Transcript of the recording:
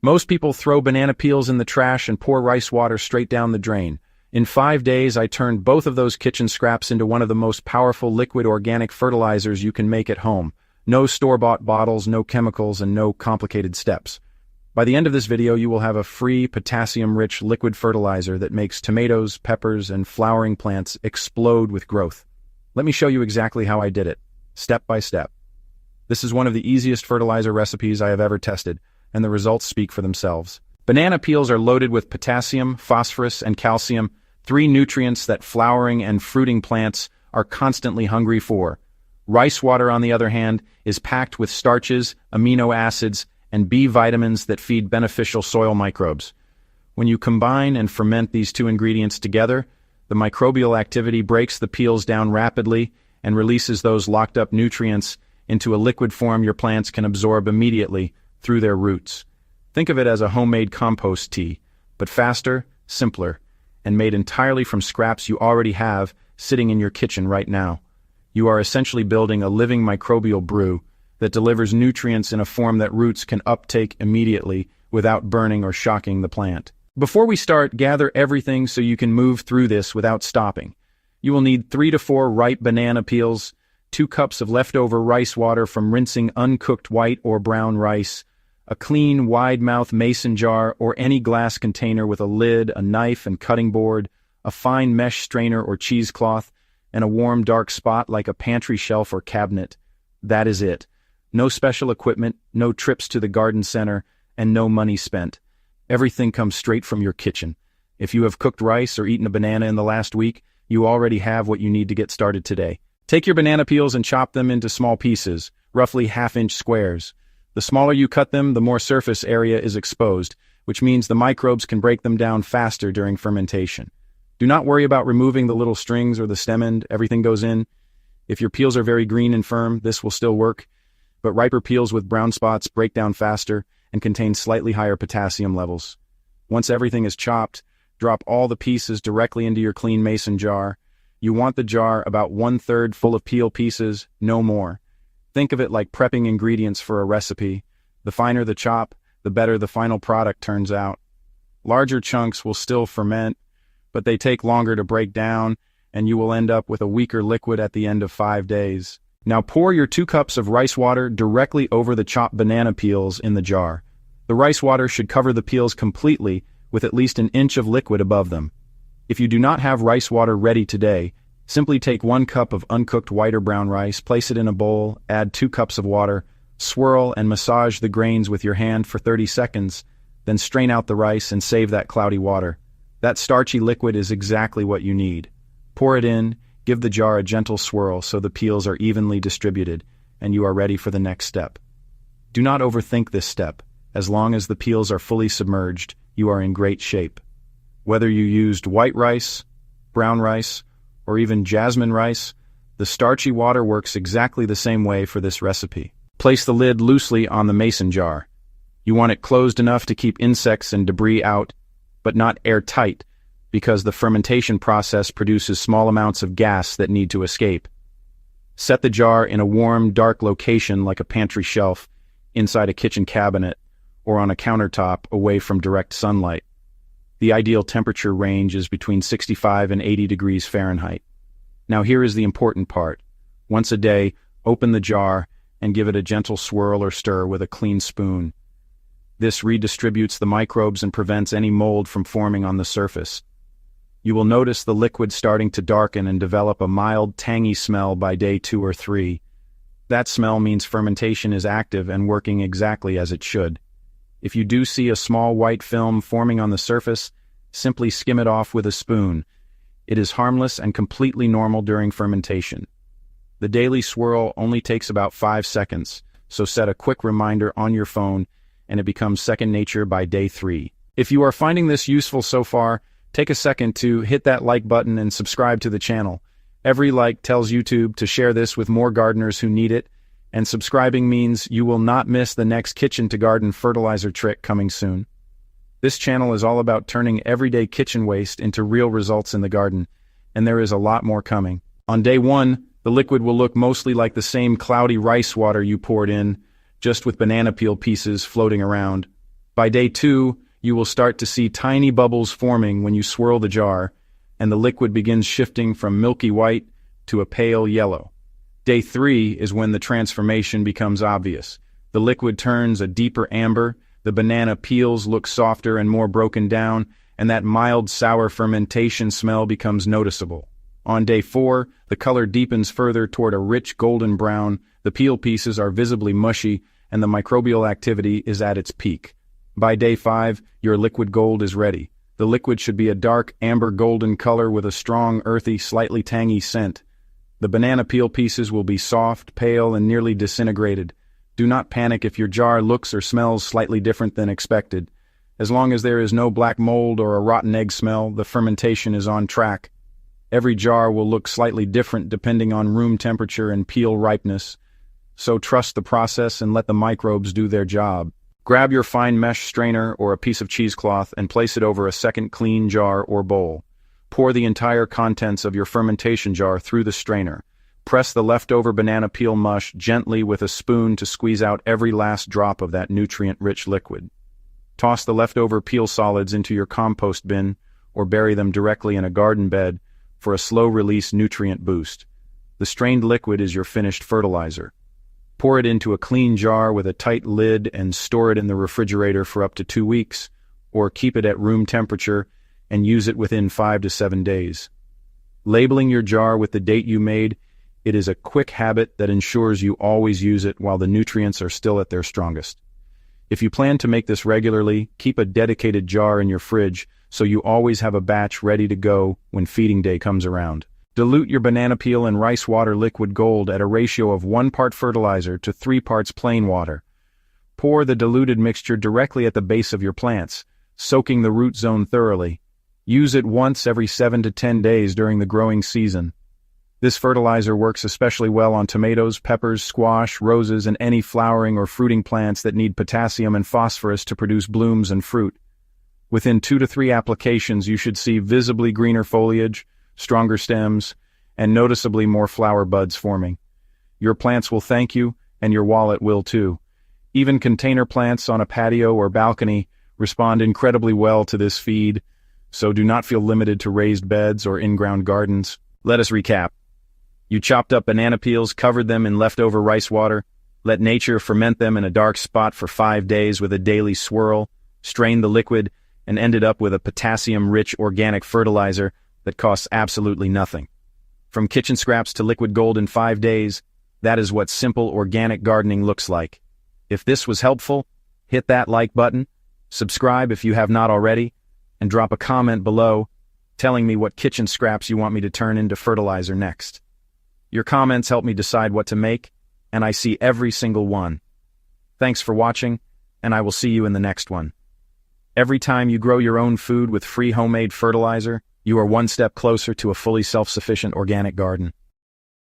Most people throw banana peels in the trash and pour rice water straight down the drain. In 5 days, I turned both of those kitchen scraps into one of the most powerful liquid organic fertilizers you can make at home. No store-bought bottles, no chemicals, and no complicated steps. By the end of this video, you will have a free potassium-rich liquid fertilizer that makes tomatoes, peppers, and flowering plants explode with growth. Let me show you exactly how I did it, step by step. This is one of the easiest fertilizer recipes I have ever tested, and the results speak for themselves. Banana peels are loaded with potassium, phosphorus, and calcium, 3 nutrients that flowering and fruiting plants are constantly hungry for. Rice water, on the other hand, is packed with starches, amino acids, and B vitamins that feed beneficial soil microbes. When you combine and ferment these 2 ingredients together, the microbial activity breaks the peels down rapidly and releases those locked-up nutrients into a liquid form your plants can absorb immediately through their roots. Think of it as a homemade compost tea, but faster, simpler, and made entirely from scraps you already have sitting in your kitchen right now. You are essentially building a living microbial brew that delivers nutrients in a form that roots can uptake immediately without burning or shocking the plant. Before we start, gather everything so you can move through this without stopping. You will need 3 to 4 ripe banana peels, 2 cups of leftover rice water from rinsing uncooked white or brown rice, a clean, wide-mouth mason jar or any glass container with a lid, a knife and cutting board, a fine mesh strainer or cheesecloth, and a warm, dark spot like a pantry shelf or cabinet. That is it. No special equipment, no trips to the garden center, and no money spent. Everything comes straight from your kitchen. If you have cooked rice or eaten a banana in the last week, you already have what you need to get started today. Take your banana peels and chop them into small pieces, roughly half-inch squares. The smaller you cut them, the more surface area is exposed, which means the microbes can break them down faster during fermentation. Do not worry about removing the little strings or the stem end, everything goes in. If your peels are very green and firm, this will still work, but riper peels with brown spots break down faster and contain slightly higher potassium levels. Once everything is chopped, drop all the pieces directly into your clean mason jar. You want the jar about 1/3 full of peel pieces, no more. Think of it like prepping ingredients for a recipe. The finer the chop, the better the final product turns out. Larger chunks will still ferment, but they take longer to break down, and you will end up with a weaker liquid at the end of 5 days. Now pour your 2 cups of rice water directly over the chopped banana peels in the jar. The rice water should cover the peels completely with at least an inch of liquid above them. If you do not have rice water ready today, simply take 1 cup of uncooked white or brown rice, place it in a bowl, add 2 cups of water, swirl and massage the grains with your hand for 30 seconds, then strain out the rice and save that cloudy water. That starchy liquid is exactly what you need. Pour it in, give the jar a gentle swirl so the peels are evenly distributed, and you are ready for the next step. Do not overthink this step. As long as the peels are fully submerged, you are in great shape. Whether you used white rice, brown rice, or even jasmine rice, the starchy water works exactly the same way for this recipe. Place the lid loosely on the mason jar. You want it closed enough to keep insects and debris out, but not airtight, because the fermentation process produces small amounts of gas that need to escape. Set the jar in a warm, dark location like a pantry shelf, inside a kitchen cabinet, or on a countertop away from direct sunlight. The ideal temperature range is between 65 and 80 degrees Fahrenheit. Now here is the important part. Once a day, open the jar and give it a gentle swirl or stir with a clean spoon. This redistributes the microbes and prevents any mold from forming on the surface. You will notice the liquid starting to darken and develop a mild, tangy smell by day 2 or 3. That smell means fermentation is active and working exactly as it should. If you do see a small white film forming on the surface, simply skim it off with a spoon. It is harmless and completely normal during fermentation. The daily swirl only takes about 5 seconds, so set a quick reminder on your phone and it becomes second nature by day 3. If you are finding this useful so far, take a second to hit that like button and subscribe to the channel. Every like tells YouTube to share this with more gardeners who need it, and subscribing means you will not miss the next kitchen to garden fertilizer trick coming soon. This channel is all about turning everyday kitchen waste into real results in the garden, and there is a lot more coming. On day 1, the liquid will look mostly like the same cloudy rice water you poured in, just with banana peel pieces floating around. By day 2, you will start to see tiny bubbles forming when you swirl the jar, and the liquid begins shifting from milky white to a pale yellow. Day 3 is when the transformation becomes obvious. The liquid turns a deeper amber, the banana peels look softer and more broken down, and that mild sour fermentation smell becomes noticeable. On day 4, the color deepens further toward a rich golden brown, the peel pieces are visibly mushy, and the microbial activity is at its peak. By day 5, your liquid gold is ready. The liquid should be a dark amber golden color with a strong, earthy, slightly tangy scent. The banana peel pieces will be soft, pale, and nearly disintegrated. Do not panic if your jar looks or smells slightly different than expected. As long as there is no black mold or a rotten egg smell, the fermentation is on track. Every jar will look slightly different depending on room temperature and peel ripeness. So trust the process and let the microbes do their job. Grab your fine mesh strainer or a piece of cheesecloth and place it over a second clean jar or bowl. Pour the entire contents of your fermentation jar through the strainer. Press the leftover banana peel mush gently with a spoon to squeeze out every last drop of that nutrient-rich liquid. Toss the leftover peel solids into your compost bin or bury them directly in a garden bed for a slow-release nutrient boost. The strained liquid is your finished fertilizer. Pour it into a clean jar with a tight lid and store it in the refrigerator for up to 2 weeks, or keep it at room temperature and use it within 5 to 7 days. Labeling your jar with the date you made, it is a quick habit that ensures you always use it while the nutrients are still at their strongest. If you plan to make this regularly, keep a dedicated jar in your fridge so you always have a batch ready to go when feeding day comes around. Dilute your banana peel and rice water liquid gold at a ratio of 1 part fertilizer to 3 parts plain water. Pour the diluted mixture directly at the base of your plants, soaking the root zone thoroughly. Use it once every 7 to 10 days during the growing season. This fertilizer works especially well on tomatoes, peppers, squash, roses, and any flowering or fruiting plants that need potassium and phosphorus to produce blooms and fruit. Within 2 to 3 applications, you should see visibly greener foliage, stronger stems, and noticeably more flower buds forming. Your plants will thank you, and your wallet will too. Even container plants on a patio or balcony respond incredibly well to this feed, so do not feel limited to raised beds or in-ground gardens. Let us recap. You chopped up banana peels, covered them in leftover rice water, let nature ferment them in a dark spot for 5 days with a daily swirl, strained the liquid, and ended up with a potassium-rich organic fertilizer that costs absolutely nothing. From kitchen scraps to liquid gold in 5 days, that is what simple organic gardening looks like. If this was helpful, hit that like button, subscribe if you have not already, and drop a comment below telling me what kitchen scraps you want me to turn into fertilizer next. Your comments help me decide what to make, and I see every single one. Thanks for watching, and I will see you in the next one. Every time you grow your own food with free homemade fertilizer, you are one step closer to a fully self-sufficient organic garden.